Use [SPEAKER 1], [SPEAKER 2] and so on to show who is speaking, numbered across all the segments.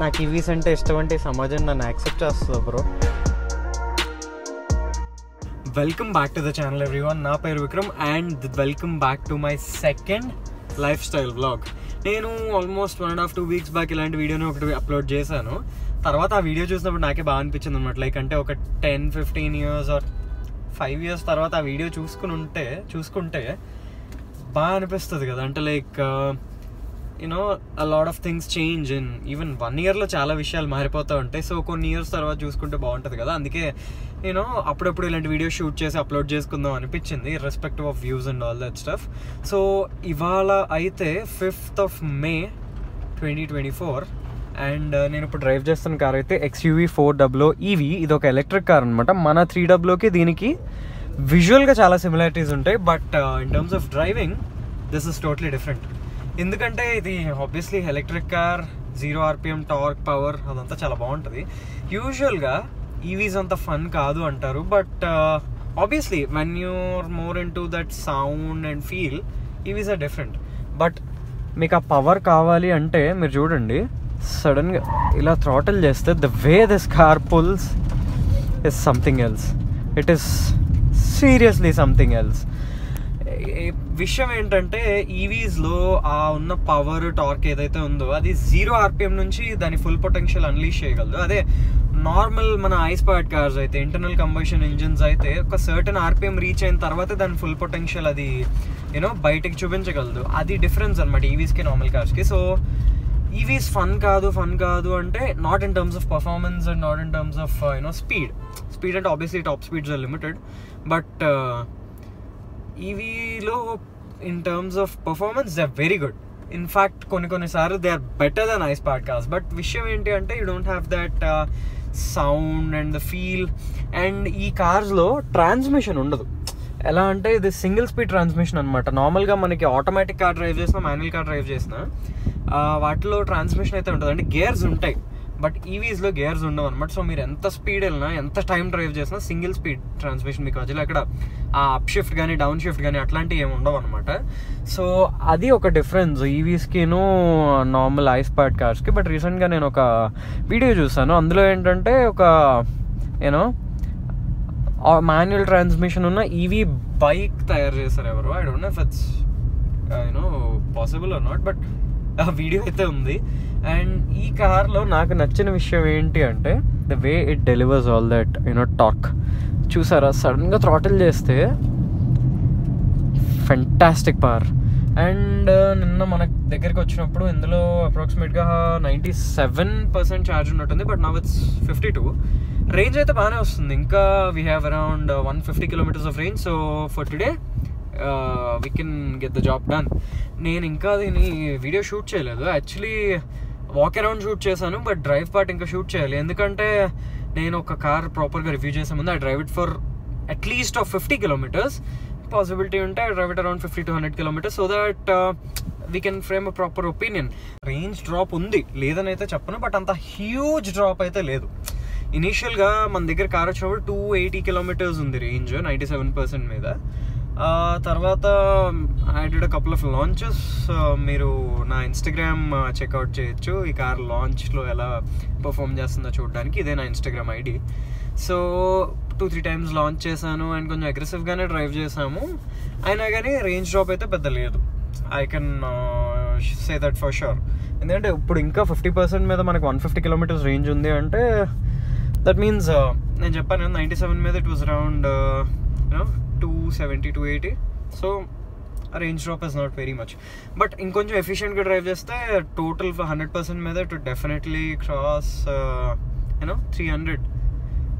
[SPEAKER 1] నాకు ఈవీస్ అంటే ఇష్టం అంటే సమాజం నన్ను యాక్సెప్ట్ చేస్తుంది bro. Welcome back to the channel everyone. నా పేరు Vikram and welcome back to my second life style vlog. నేను ఆల్మోస్ట్ 1.5-2 weeks బ్యాక్ ఇలాంటి వీడియోని ఒకటి అప్లోడ్ చేశాను. తర్వాత ఆ వీడియో చూసినప్పుడు నాకే బాగా అనిపించింది అనమాట. లైక్ అంటే ఒక 10-15 years ఆర్ 5 years తర్వాత ఆ వీడియో చూసుకుంటే బాగా అనిపిస్తుంది కదా. అంటే like you know a lot of things change in even 1 yearలో చాలా విషయాలు మారిపోతూ ఉంటాయి. సో కొన్ని ఇయర్స్ తర్వాత చూసుకుంటే బాగుంటుంది కదా. అందుకే నేను అప్పుడప్పుడు ఇలాంటి వీడియో షూట్ చేసి అప్లోడ్ చేసుకుందాం అనిపించింది, respective of views and all that stuff. So ఇవాళ అయితే 5th May 2024 అండ్ నేను ఇప్పుడు డ్రైవ్ చేస్తున్న కార్ అయితే XUV 400 EV. ఇది ఒక ఎలక్ట్రిక్ కార్ అనమాట. మన 300కి దీనికి విజువల్గా చాలా సిమిలారిటీస్ ఉంటాయి, but in terms of driving this is totally different. ఎందుకంటే ఇది obviously electric car, 0 RPM, torque, power అదంతా చాలా బాగుంటుంది. యూజువల్గా ఈవీస్ అంత ఫన్ కాదు అంటారు, but obviously when you're more into that sound and feel, EVs are different. But మీకు ఆ పవర్ కావాలి అంటే మీరు చూడండి, సడన్గా ఇలా థ్రాటిల్ చేస్తే the way this car pulls is something else. It is seriously something else. విషయం ఏంటంటే ఈవీస్లో ఆ ఉన్న పవర్, టార్క్ ఏదైతే ఉందో అది 0 RPM నుంచి దాని ఫుల్ పొటెన్షియల్ అన్లీష్ చేయగలదు. అదే నార్మల్ మన ఐస్ పవర్డ్ కార్స్ అయితే, ఇంటర్నల్ కంబషన్ ఇంజిన్స్ అయితే ఒక సర్టన్ RPM రీచ్ అయిన తర్వాత దాని ఫుల్ పొటెన్షియల్ అది యూనో బయటకి చూపించగలదు. అది డిఫరెన్స్ అనమాట ఈవీస్కి, నార్మల్ కార్స్కి. సో ఈవీస్ ఫన్ కాదు అంటే not in terms of performance and not in terms of you know speed అంటే obviously top speeds are limited, but ఈవీలో in terms of performance they are very good. In fact కొన్నిసార్లు they are better than ICE powered cars. But విషయం ఏంటి అంటే you don't have that sound and the feel. And ఈ కార్స్లో transmission ఉండదు. ఎలా అంటే ఇది సింగిల్ స్పీడ్ ట్రాన్స్మిషన్ అనమాట. నార్మల్గా మనకి ఆటోమేటిక్ కార్ డ్రైవ్ చేసినా, మాన్యువల్ కార్ డ్రైవ్ చేసినా వాటిలో ట్రాన్స్మిషన్ అయితే ఉంటుంది, అంటే గేర్స్ ఉంటాయి. బట్ ఈవీస్లో గేర్స్ ఉండవు అనమాట. సో మీరు ఎంత స్పీడ్ వెళ్ళినా, ఎంత టైం డ్రైవ్ చేసినా సింగిల్ స్పీడ్ ట్రాన్స్మిషన్. మీకు మధ్యలో అక్కడ ఆ అప్ షిఫ్ట్ కానీ డౌన్ షిఫ్ట్ కానీ అట్లాంటివి ఏమి ఉండవు అనమాట. సో అది ఒక డిఫరెన్స్ ఈవీస్కిను నార్మల్ ఐస్ పవర్డ్ కార్స్కి. బట్ రీసెంట్గా నేను ఒక వీడియో చూసాను. అందులో ఏంటంటే ఒక యూనో మాన్యువల్ ట్రాన్స్మిషన్ ఉన్న ఈవీ బైక్ తయారు చేశారు ఎవరు. I don't know if it's you know possible or not, but ఆ వీడియో అయితే ఉంది. అండ్ ఈ కార్లో నాకు నచ్చిన విషయం ఏంటి అంటే the way it delivers all that you know torque. చూసారా, సడన్గా థ్రాటిల్ చేస్తే ఫెంటాస్టిక్ పవర్. అండ్ నిన్న మన దగ్గరికి వచ్చినప్పుడు ఇందులో అప్రాక్సిమేట్గా 97% ఛార్జ్ ఉన్నట్టుంది, బట్ నౌ ఇట్స్ 52. రేంజ్ అయితే బాగానే వస్తుంది. ఇంకా we have around 150 kilometers of range. So for today we can get the job done. నేను ఇంకా దీని వీడియో షూట్ చేయలేదు. యాక్చువల్లీ వాక్ అరౌండ్ షూట్ చేశాను, బట్ డ్రైవ్ పార్ట్ ఇంకా షూట్ చేయాలి. ఎందుకంటే నేను ఒక కార్ ప్రాపర్గా రివ్యూ చేసే ముందు I drive it for at least 50 kilometers. Possibility ఉంటే I drive it around 50 to 100 kilometers so that we can frame a proper opinion. Range drop ఉంది, లేదని అయితే చెప్పను, బట్ అంత హ్యూజ్ డ్రాప్ అయితే లేదు. ఇనీషియల్గా మన దగ్గర కార్ వచ్చినప్పుడు 280 kilometers ఉంది రేంజ్ 97% మీద. తర్వాత I did a couple of launches. మీరు నా ఇన్స్టాగ్రామ్ చెక్అవుట్ చేయొచ్చు ఈ కార్ లాంచ్లో ఎలా పర్ఫామ్ చేస్తుందో చూడడానికి. ఇదే నా Instagram ID. So 2-3 times launch చేశాను అండ్ కొంచెం అగ్రెసివ్గానే డ్రైవ్ చేసాము. అయినా కానీ రేంజ్ డ్రాప్ అయితే పెద్ద లేదు. I can say that for sure. ఎందుకంటే ఇప్పుడు ఇంకా 50% మీద మనకు 150 kilometers రేంజ్ ఉంది అంటే దట్ మీన్స్ నేను చెప్పాను 97 మీద it was around 270-280. So range drop is not very much. But ఇంకొంచెం ఎఫిషియెంట్గా డ్రైవ్ చేస్తే టోటల్ 100% మీద టు డెఫినెట్లీ క్రాస్ 300.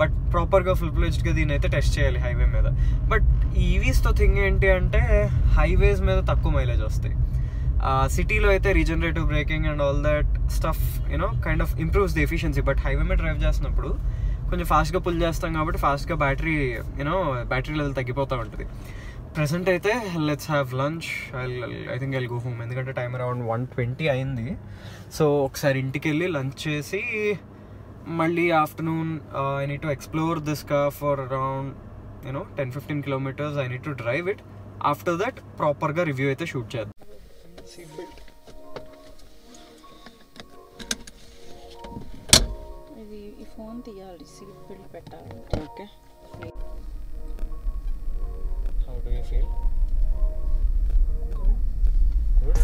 [SPEAKER 1] బట్ ప్రాపర్గా ఫుల్ ఫ్లెడ్జ్డ్గా దీని అయితే టెస్ట్ చేయాలి హైవే మీద. బట్ ఈవీస్తో థింగ్ ఏంటి అంటే హైవేస్ మీద తక్కువ మైలేజ్ వస్తాయి. సిటీలో అయితే regenerative braking and all that stuff kind of improves the efficiency. But highway మీద డ్రైవ్ చేస్తున్నప్పుడు కొంచెం ఫాస్ట్గా పుల్ చేస్తాం కాబట్టి ఫాస్ట్గా బ్యాటరీ లెవెల్ తగ్గిపోతూ ఉంటుంది. ప్రెసెంట్ అయితే let's have lunch. I think I'll go home, ఎందుకంటే టైం అరౌండ్ 1:20 అయింది. సో ఒకసారి ఇంటికి వెళ్ళి లంచ్ చేసి మళ్ళీ afternoon I need to explore this car for around 10-15 kilometers. I need to drive it. After that ప్రాపర్గా రివ్యూ అయితే షూట్ చేద్దాం. Seat belt.
[SPEAKER 2] ఇది ఈ ఫోన్ తీయాలి, సీట్ బెల్ట్ పెట్టాలి.
[SPEAKER 1] Okay. How do you feel? Good.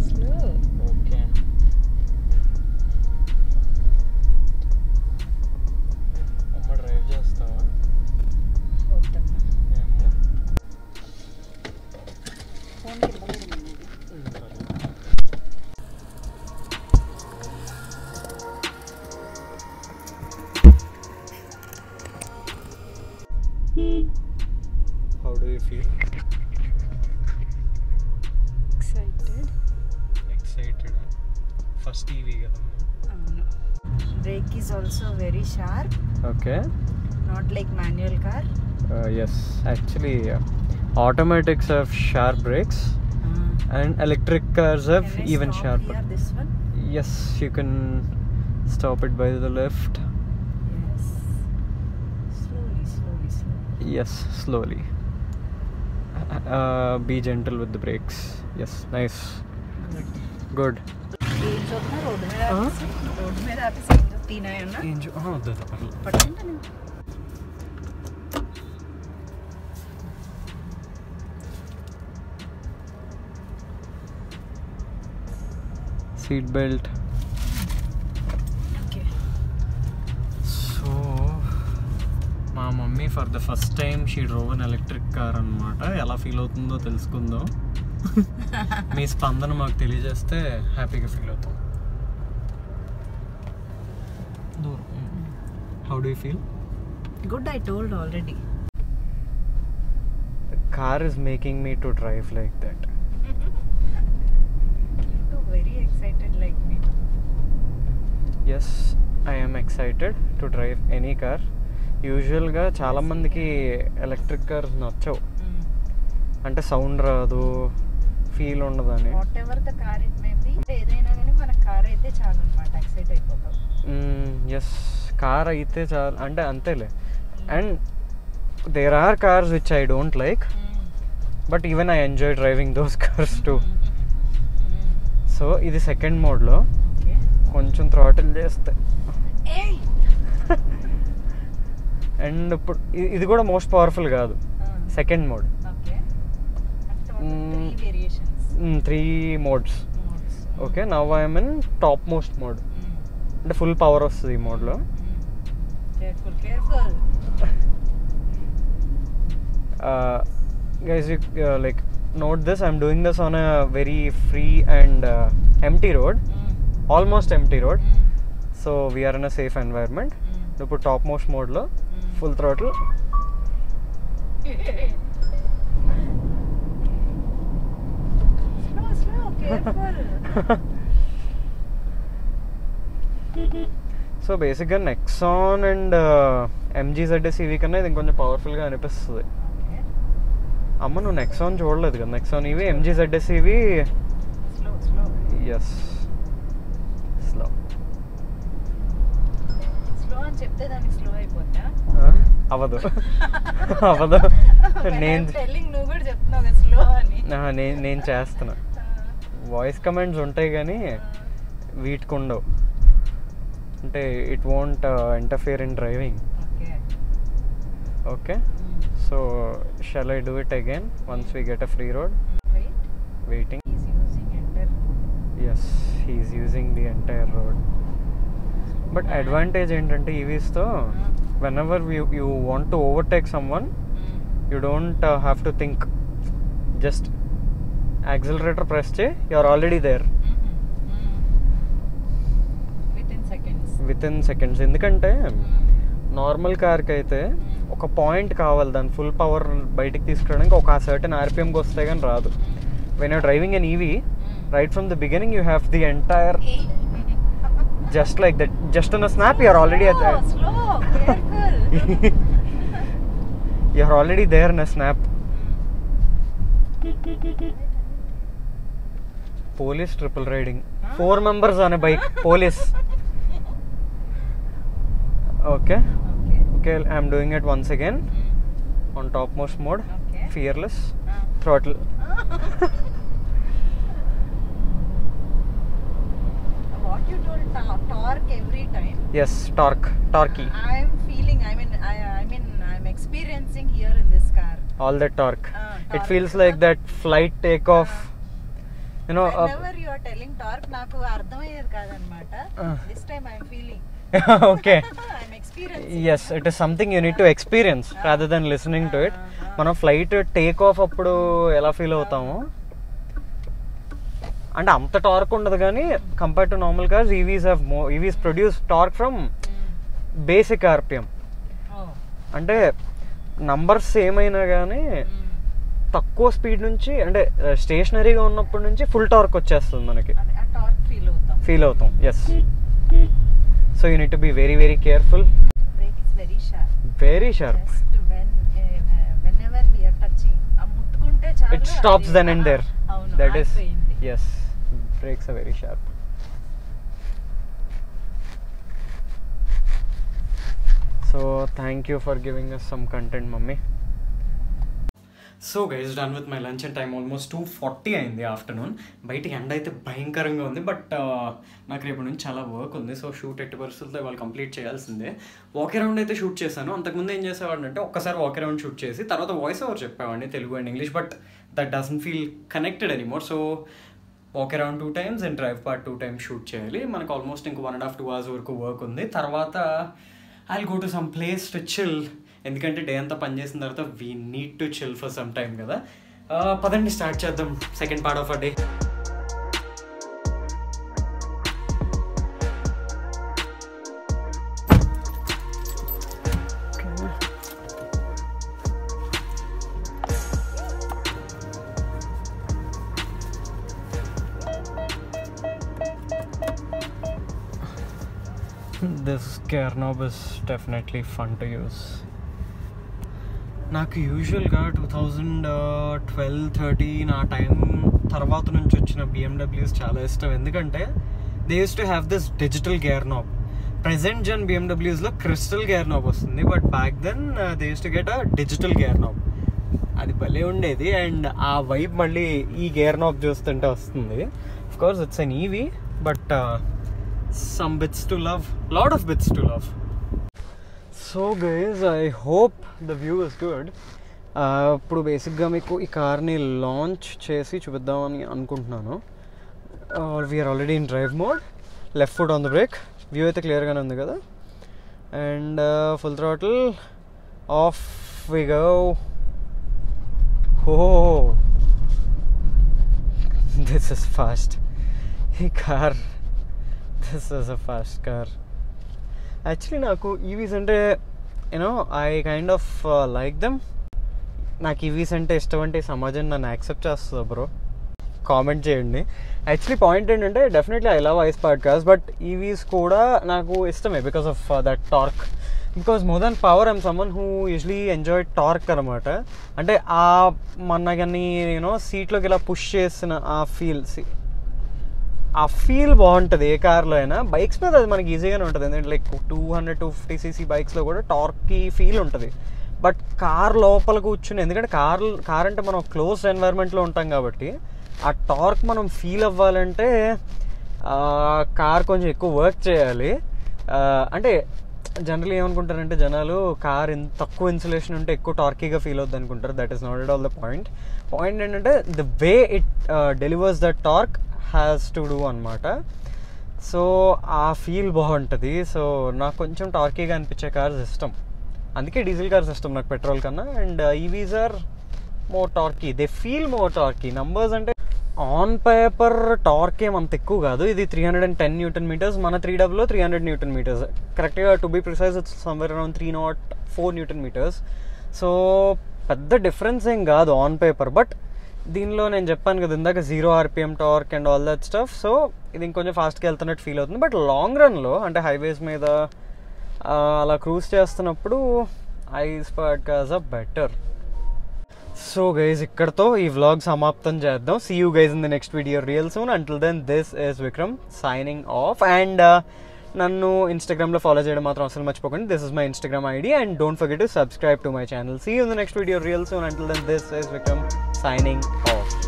[SPEAKER 2] Slow.
[SPEAKER 1] Okay. అమ్మ drive చేస్తావా?
[SPEAKER 2] వద్దమ్మా,
[SPEAKER 1] ఏమో.
[SPEAKER 2] ఫోన్ కింద పడింది.
[SPEAKER 1] How do you feel? Excited. First EV kadamma.
[SPEAKER 2] అవును. Break is also very sharp.
[SPEAKER 1] Okay.
[SPEAKER 2] Not like manual car.
[SPEAKER 1] Yes, actually automatics have sharp brakes and electric cars have even sharper.
[SPEAKER 2] Here, this one.
[SPEAKER 1] Yes, you can stop it by the left.
[SPEAKER 2] Yes. Slowly.
[SPEAKER 1] Yes, slowly. Be gentle with the brakes. Yes, nice. Good.
[SPEAKER 2] ఏం చూస్తున్నా? Road మీద ఆపేసి తినాయన్నా
[SPEAKER 1] వద్దు
[SPEAKER 2] పట్టుకుంటా నేను.
[SPEAKER 1] seat belt.
[SPEAKER 2] Okay.
[SPEAKER 1] So మా mummy for the first time she drove an electric car అనమాట. ఎలా ఫీల్ అవుతుందో తెలుసుకుందాం. మీ స్పందన మాకు తెలియజేస్తే హ్యాపీగా ఫీల్ అవుతాం. How do you feel?
[SPEAKER 2] Good, I told already.
[SPEAKER 1] The car is making me to drive like that.
[SPEAKER 2] You too very excited like me.
[SPEAKER 1] Yes, I am excited to drive any car. యూజువల్గా చాలామందికి electric cars నచ్చవు, అంటే sound రాదు, feel ఉండదని.
[SPEAKER 2] What ever the car it may be, ఏదైనా కానీ మన car అయితే చాలు అన్నమాట, ఎక్సైట్ అయిపోతాం.
[SPEAKER 1] ఎస్, కార్ అయితే చాలు అంటే అంతేలే. And there are cars which I don't like, but even I enjoy driving those cars too. So ఇది సెకండ్ మోడ్లో కొంచెం థ్రాటిల్ చేస్తే, అండ్ ఇప్పుడు ఇది కూడా మోస్ట్ పవర్ఫుల్ కాదు, second mode. 3 modes. Okay, now I'm in top most mode, అంటే full power వస్తుంది ఈ మోడ్లో. Guys, like note this, I'm doing this on a very free and empty road, almost empty road, so we are in a safe environment. Now put top most mode lo, full throttle.
[SPEAKER 2] Slow, careful.
[SPEAKER 1] So బేసిక్గా Nexon and MG ZS EV కన్నా ఇది ఇంకొంచెం పవర్ఫుల్గా అనిపిస్తుంది. అమ్మ నువ్వు Nexon చూడలేదు కదా? Nexon EV, MG ZS EV. Yes, slow
[SPEAKER 2] అని చెప్తే దానికి స్లో అయిపోతా?
[SPEAKER 1] అవ్వదు.
[SPEAKER 2] నువ్వు కూడా చెప్తున్నావు కదా స్లో అని.
[SPEAKER 1] నేను చేస్తున్నా. వాయిస్ కమెంట్స్ ఉంటాయి కానీ వీటికి ఉండవు, అంటే it won't interfere in driving. Okay, so shall I do it again once we get a free road? Waiting. Yes, he's using the entire road. But advantage ఏంటంటే ఈవీస్తో, whenever you want to overtake someone, you don't have to think, just accelerator press chey, you are already there within seconds. ఎందుకంటే normal కార్కి అయితే ఒక point కావాలి, దాని full power బయటికి తీసుకురావడానికి ఒక సర్టెన్ RPMకి వస్తే కానీ రాదు. when you're driving an EV, right from the beginning you have the entire, just like that, just on a snap you're already at that.
[SPEAKER 2] Slow, careful.
[SPEAKER 1] You're already there in a snap. police triple riding. 4 members on a bike. Police. Okay. I'm doing it once again. On topmost mode. Fearless. Throttle.
[SPEAKER 2] What you told torque every time.
[SPEAKER 1] Yes, torquey.
[SPEAKER 2] I'm feeling. I'm experiencing here in this car.
[SPEAKER 1] All that torque. It feels like that flight takeoff. You know.
[SPEAKER 2] Whenever you are telling torque, నాకు అర్థమయ్యేది కాదన్నమాట. This time I'm feeling.
[SPEAKER 1] Okay.
[SPEAKER 2] I'm experiencing.
[SPEAKER 1] Yes, it is something you need to experience rather than listening to it. మనం flight take off అప్పుడు ఎలా feel అవుతాము అంటే అంత torque ఉండదు కానీ compare to normal cars EVs produce torque from basic RPM. అంటే numbers same అయినా కానీ తక్కువ స్పీడ్ నుంచి అంటే స్టేషనరీగా ఉన్నప్పటి నుంచి ఫుల్ టార్క్ వచ్చేస్తుంది మనకి. ఫీల్ అవుతాం. Yes. So you need to be very very careful. Very sharp. It stops then and there. That is, yes, brakes are very sharp. So thank you for giving us some content, mummy. So guys done with my lunch and time almost 2:40 అయింది afternoon. బయటికి ఎండ అయితే భయంకరంగా ఉంది, but నాకు రేపు నుంచి చాలా వర్క్ ఉంది. సో షూట్ ఎట్టి పరిస్థితులతో ఇవాళ కంప్లీట్ చేయాల్సిందే. వాక్ అరౌండ్ అయితే షూట్ చేశాను. అంతకుముందు ఏం చేసేవాడిని అంటే ఒక్కసారి వాక్ అరౌండ్ షూట్ చేసి తర్వాత వాయిస్ ఓవర్ చెప్పేవాడిని Telugu and English, but that doesn't feel connected anymore. So walk around 2 times and drive part 2 times shoot చేయాలి. మనకు ఆల్మోస్ట్ ఇంకో 1.5-2 hours వరకు వర్క్ ఉంది. తర్వాత I will go to some place to chill. ఎందుకంటే డే అంతా పని చేసిన తర్వాత we need to chill for some time కదా. పదండి స్టార్ట్ చేద్దాం second part of a day. This gear knob is definitely fun to use. నాకు యూజువల్గా 2012-13 ఆ టైం తర్వాత నుంచి వచ్చిన BMWs చాలా ఇష్టం. ఎందుకంటే they use to have this digital gear knob. Present gen BMWsలో క్రిస్టల్ గేర్ నాబ్ వస్తుంది, but back then they use to get a digital gear knob. అది భలే ఉండేది. అండ్ ఆ వైబ్ మళ్ళీ ఈ గేర్ నాబ్ చూస్తుంటే వస్తుంది. Of course it's an EV, but some bits to love, lot of bits to love. So guys, I hope the view is good. ఇప్పుడు బేసిక్గా మీకు ఈ కార్ని లాంచ్ చేసి చూపిద్దామని అనుకుంటున్నాను. We're already in drive mode, left foot on the brake. View అయితే క్లియర్గానే ఉంది కదా. And full throttle off we go. Whoa, this is fast. ఈ car, this is a fast car. Actually నాకు ఈవీస్ అంటే you know I kind of like them. నాకు EVs అంటే ఇష్టం అంటే సమాజం నన్ను యాక్సెప్ట్ చేస్తుందా బ్రో? కామెంట్ చేయండి. యాక్చువల్లీ పాయింట్ ఏంటంటే definitely I love ICE powered cars, but EVs కూడా నాకు ఇష్టమే because of that torque. Because more than power I'm someone who usually enjoy torque అనమాట. అంటే ఆ మనకని యూనో సీట్లోకి ఇలా పుష్ చేసిన ఆ ఫీల్ బాగుంటుంది ఏ కార్లో అయినా. బైక్స్ మీద అది మనకి ఈజీగానే ఉంటుంది, ఎందుకంటే లైక్ 200-250cc బైక్స్లో కూడా టార్కీ ఫీల్ ఉంటుంది. బట్ కార్ లోపల కూర్చుని, ఎందుకంటే కార్ అంటే మనం క్లోజ్డ్ ఎన్వైర్న్మెంట్లో ఉంటాం కాబట్టి ఆ టార్క్ మనం ఫీల్ అవ్వాలంటే కార్ కొంచెం ఎక్కువ వర్క్ చేయాలి. అంటే జనరల్ ఏమనుకుంటారంటే జనాలు కార్ తక్కువ ఇన్సులేషన్ ఉంటే ఎక్కువ టార్కీగా ఫీల్ అవుద్ది అనుకుంటారు. That is not at all the point. ఏంటంటే the way it delivers the torque has to do అనమాట. సో ఆ ఫీల్ బాగుంటుంది. సో నాకు కొంచెం టార్కీగా అనిపించే కార్స్ ఇష్టం, అందుకే డీజిల్ కార్స్ ఇష్టం నాకు పెట్రోల్ కన్నా. And EVs are more torquey, they feel more torquey. Numbers అంటే ఆన్ పేపర్ టార్క్ ఏమంత ఎక్కువ కాదు. ఇది 310 Nm, మన 3W 300 Nm. కరెక్ట్గా to be precise it's somewhere around 304 Nm. So పెద్ద డిఫరెన్స్ ఏం కాదు ఆన్ పేపర్. బట్ దీనిలో నేను చెప్పాను కదా ఇందాక 0 RPM torque and all that stuff. So ఇది ఇంకొంచెం ఫాస్ట్గా వెళ్తున్నట్టు ఫీల్ అవుతుంది. బట్ లాంగ్ రన్లో అంటే హైవేస్ మీద అలా క్రూజ్ చేస్తున్నప్పుడు ICE powered cars are better. So guys ఇక్కడతో ఈ వ్లాగ్ సమాప్తం చేద్దాం. See you guys in the next video real soon. Until then this is Vikram signing off. And నన్ను ఇన్స్టాగ్రామ్లో ఫాలో చేయడం మాత్రం అసలు మర్చిపోకండి. This is my Instagram ID and don't forget to subscribe to my channel. See you in the next video real soon. Until then this is Vikram signing of.